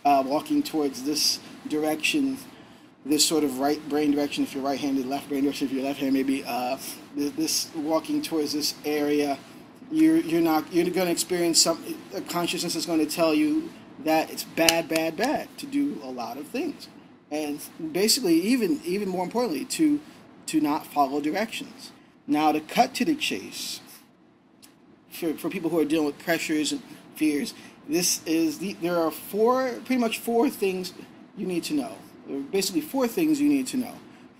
walking towards this direction, this sort of right brain direction if you're right-handed, left brain direction if you're left-handed, maybe this walking towards this area, you're going to experience a consciousness is going to tell you that it's bad to do a lot of things, and basically even more importantly to not follow directions. Now, to cut to the chase, for people who are dealing with pressures and fears, there are pretty much four things you need to know. There are basically four things you need to know.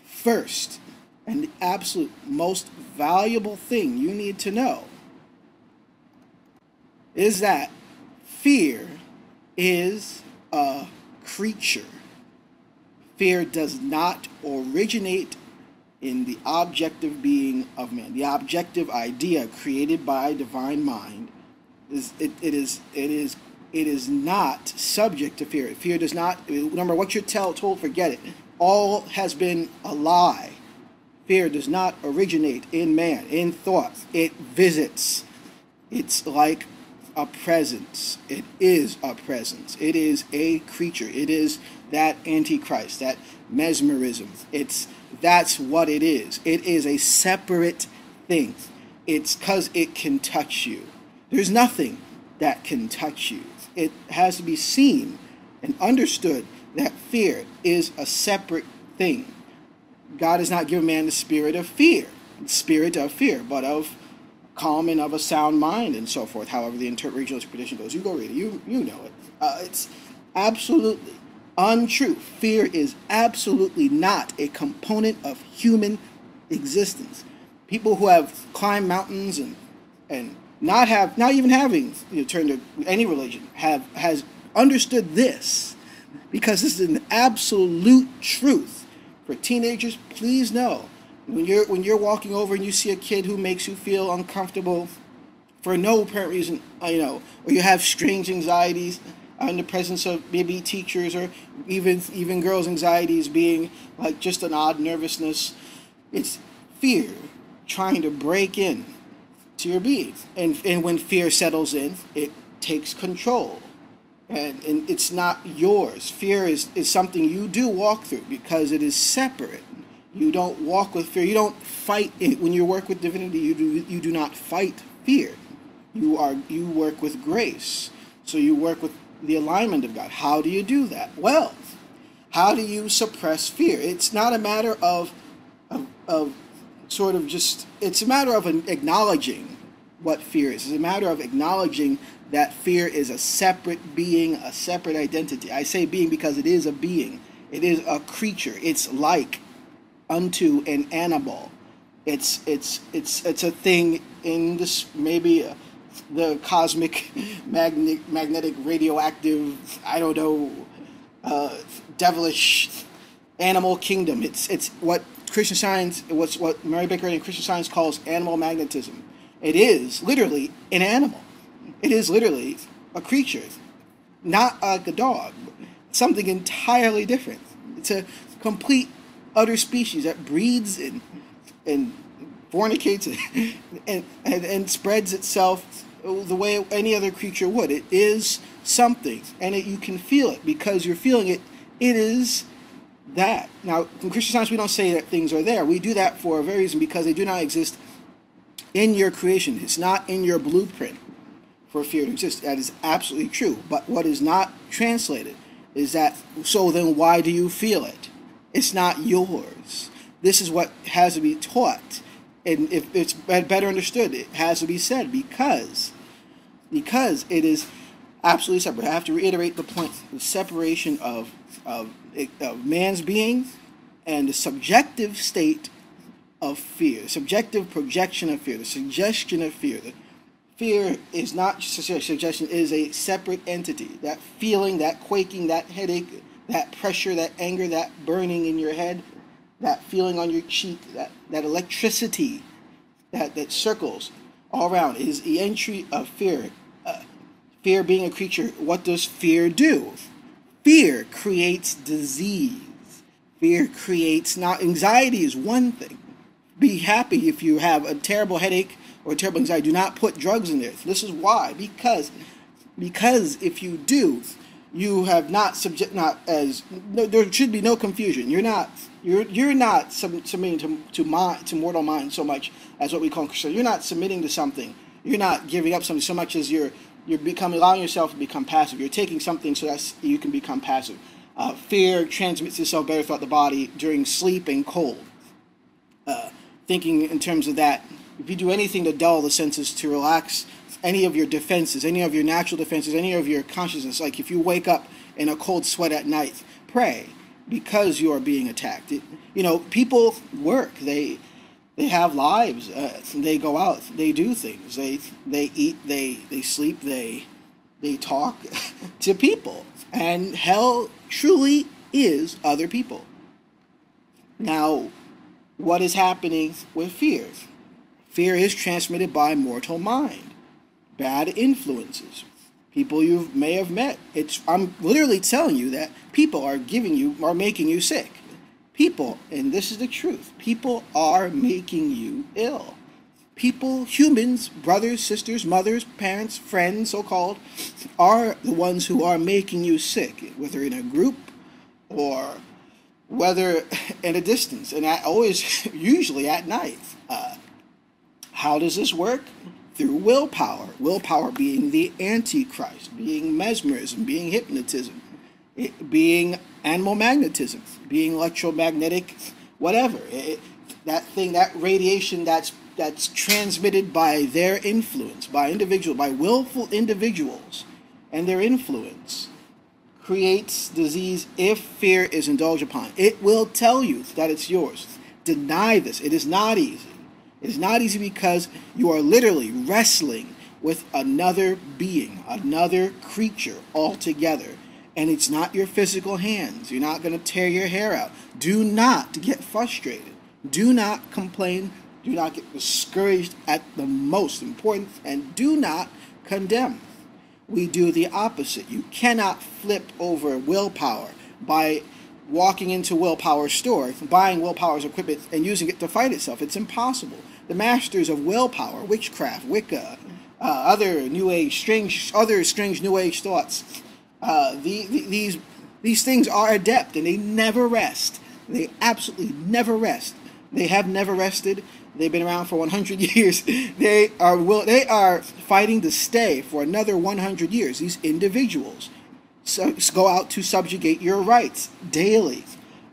First, and the absolute most valuable thing you need to know is that fear is a creature. Fear does not originate in the objective being of man. The objective idea created by divine mind it is not subject to fear. Fear does not, no matter what you're told, forget it. All has been a lie. Fear does not originate in man, in thought. It visits. It's like a presence. It is a presence. It is a creature. It is that antichrist, that mesmerism. That's what it is. It is a separate thing. It's because it can touch you. There's nothing that can touch you. It has to be seen and understood that fear is a separate thing. God has not given man the spirit of fear, but of calm and of a sound mind and so forth, however the regional interpretation goes. You go read it. You know it. It's absolutely untrue. Fear is absolutely not a component of human existence. People who have climbed mountains and not even having turned to any religion has understood this, because this is an absolute truth. For teenagers, please know, when you're walking over and you see a kid who makes you feel uncomfortable for no apparent reason, or you have strange anxieties in the presence of maybe teachers, or even girls' anxieties being like just an odd nervousness, it's fear trying to break in to your being. And when fear settles in, it takes control. And it's not yours. Fear is something you do walk through because it is separate. You don't walk with fear. You don't fight it. When you work with divinity, you do not fight fear. You work with grace. So you work with the alignment of God. How do you do that? Well, how do you suppress fear? It's not a matter of sort of just, it's a matter of acknowledging what fear is. It's a matter of acknowledging that fear is a separate being, a separate identity. I say being because it is a being. It is a creature. It's like unto an animal. It's a thing in this, maybe the cosmic, magnetic, radioactive, I don't know, devilish animal kingdom. It's what Christian Science, what Mary Baker and Christian Science calls animal magnetism. It is literally an animal. It is literally a creature, not like a dog, something entirely different. It's a complete, utter species that breeds and fornicates and spreads itself the way any other creature would. It is something, and you can feel it because you're feeling it. It is that. Now, in Christian Science, we don't say that things are there. We do that for a very reason, because they do not exist in your creation. It's not in your blueprint for fear to exist. That is absolutely true. But what is not translated is that, so then why do you feel it? It's not yours. This is what has to be taught. And if it's better understood, it has to be said because it is absolutely separate. I have to reiterate the point: the separation of man's being and the subjective state of fear, the subjective projection of fear, the suggestion of fear. The fear is not just a suggestion; it is a separate entity. That feeling, that quaking, that headache, that pressure, that anger, that burning in your head, that feeling on your cheek, that electricity that circles all around is the entry of fear. Fear being a creature, what does fear do? Fear creates disease. Fear creates, not anxiety is one thing. Be happy if you have a terrible headache or terrible anxiety. Do not put drugs in there. This is why. Because if you do, You have not not as no, there should be no confusion. You're not submitting to mortal mind so much as what we call Christian. You're not submitting to something. You're not giving up something so much as you're allowing yourself to become passive. You're taking something so that you can become passive. Fear transmits itself better throughout the body during sleep and cold. Thinking in terms of that, if you do anything to dull the senses, to relax any of your defenses, any of your natural defenses, any of your consciousness, like if you wake up in a cold sweat at night, pray because you are being attacked. People work. They have lives. They go out. They do things. They eat. They sleep. They talk to people. And hell truly is other people. Now, what is happening with fear? Fear is transmitted by mortal mind, bad influences, people you may have met. I'm literally telling you that people are making you sick. People, and this is the truth, people are making you ill. People, humans, brothers, sisters, mothers, parents, friends, so-called, are the ones who are making you sick, whether in a group or whether at a distance, and usually at night. How does this work? Through willpower. Willpower being the Antichrist, being mesmerism, being hypnotism, being animal magnetism, being electromagnetic, whatever. That radiation that's transmitted by their influence, by willful individuals, and their influence creates disease if fear is indulged upon. It will tell you that it's yours. Deny this. It is not easy. It is not easy because you are literally wrestling with another being, another creature altogether. And it's not your physical hands. You're not going to tear your hair out. Do not get frustrated. Do not complain. Do not get discouraged at the most important. And do not condemn. We do the opposite. You cannot flip over willpower by walking into Willpower's store, buying Willpower's equipment, and using it to fight itself. It's impossible. The masters of willpower, witchcraft, Wicca, other strange New Age thoughts, these things are adept, and they never rest. They absolutely never rest. They have never rested. They've been around for 100 years. They are fighting to stay for another 100 years. These individuals go out to subjugate your rights daily,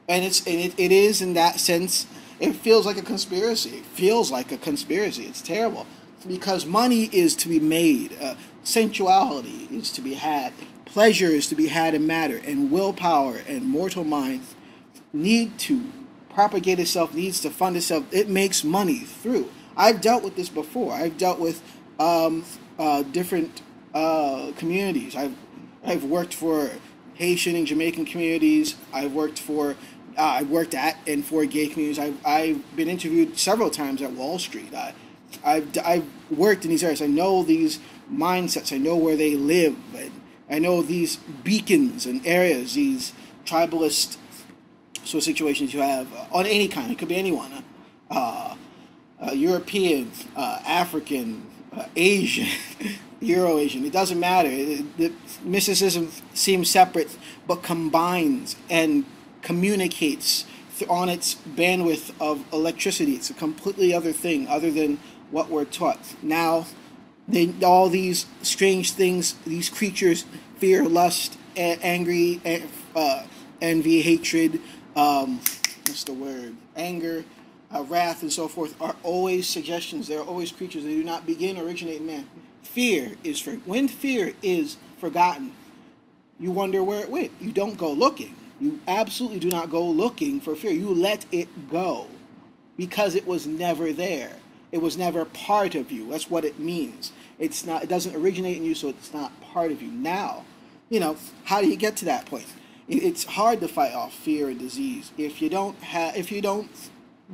and it is in that sense. It feels like a conspiracy. It feels like a conspiracy. It's terrible because money is to be made, sensuality is to be had, pleasure is to be had in matter, and willpower and mortal mind need to propagate itself, needs to fund itself. It makes money through. I've dealt with this before. I've dealt with different communities. I've worked for Haitian and Jamaican communities. I've worked at and for gay communities. I've been interviewed several times at Wall Street. I've worked in these areas. I know these mindsets. I know where they live. And I know these beacons and areas, these tribalist sort of situations you have on any kind. It could be anyone. European, African, Asian, Euro-Asian. It doesn't matter. The mysticism seems separate, but combines and communicates on its bandwidth of electricity. It's a completely other thing other than what we're taught. Now, all these strange things, these creatures, fear, lust, envy, hatred, anger, wrath, and so forth, are always suggestions. They're always creatures. They do not begin or originate in man. When fear is forgotten, you wonder where it went. You don't go looking. You absolutely do not go looking for fear. You let it go because it was never there. It was never part of you. That's what it means. It doesn't originate in you, so it's not part of you. Now, how do you get to that point? It's hard to fight off fear and disease if you don't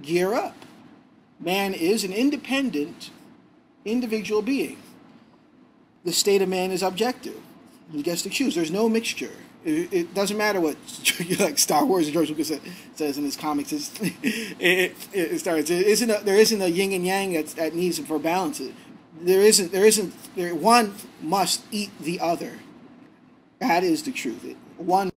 gear up. Man is an independent individual being. The state of man is objective. He gets to choose. There's no mixture. It doesn't matter what like Star Wars and George Lucas says in his comics. There isn't a yin and yang that needs for balance. One must eat the other. That is the truth. One